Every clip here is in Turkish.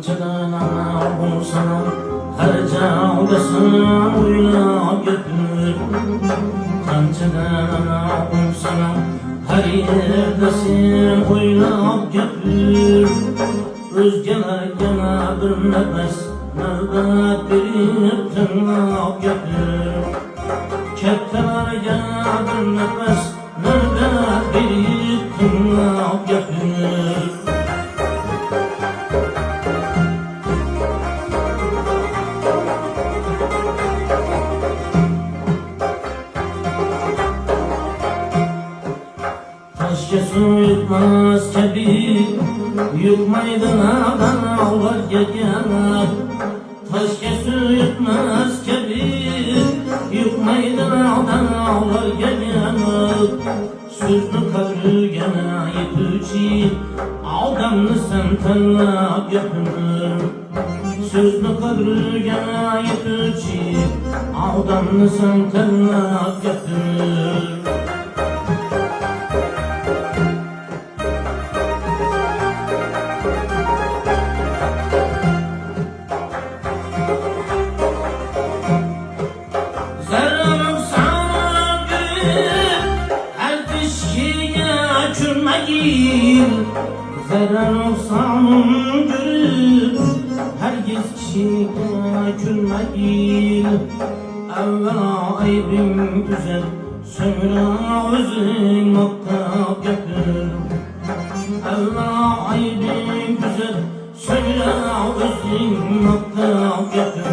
Qanchadan bulsam har joydasan o'ylab gapir. Qanchadan bulsam har yerda sen o'ylab gapir. O'zgalarga bir nafas navbat berib tinglab gapir. Kattalarga bir nafas navbat berib tinglab gapir. Taşga suv yutmas kabi yutmaydi dağlarga yanab. Taşga suv yutmas kabi yutmaydi dağlarga yanab. So'zni qadriga yetuvchi odamni sen tanlab gapir. So'zni qadriga yetuvchi odamni sen tanlab gapir. Zarar olsam görüp herkes kişiye külmeyil. Evvela aybim güzel, sonra özün mutlak yapır. Evvela aybim güzel, sonra özün mutlak yapır.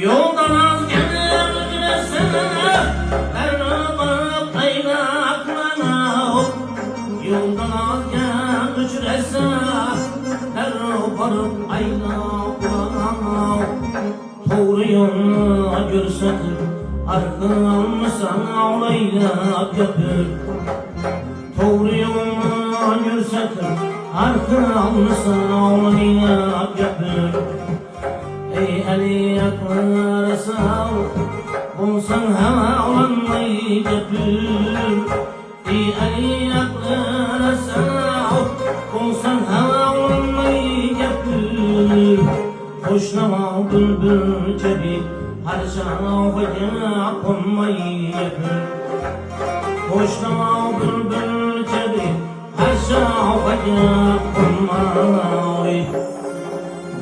Yoldan azgelir giresene, erbalıp aynaklana. Yoldan azgelir giresene, erbalıp aynaklana. Doğru yolunu görsatır, arkamı sana ağlaylap yapır. Doğru yolunu görsatır, arkamı sana ağlaylap yapır. Ey Ali yaklara sağ bulsan hava olanmayı gapir. Ey Ali yaklara sağ bulsan hava olanmayı gapir. Hoşnama bülbül cebi her şahıya konmayı gapir. Hoşnama bülbül cebi her şahıya konmayı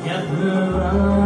gapir.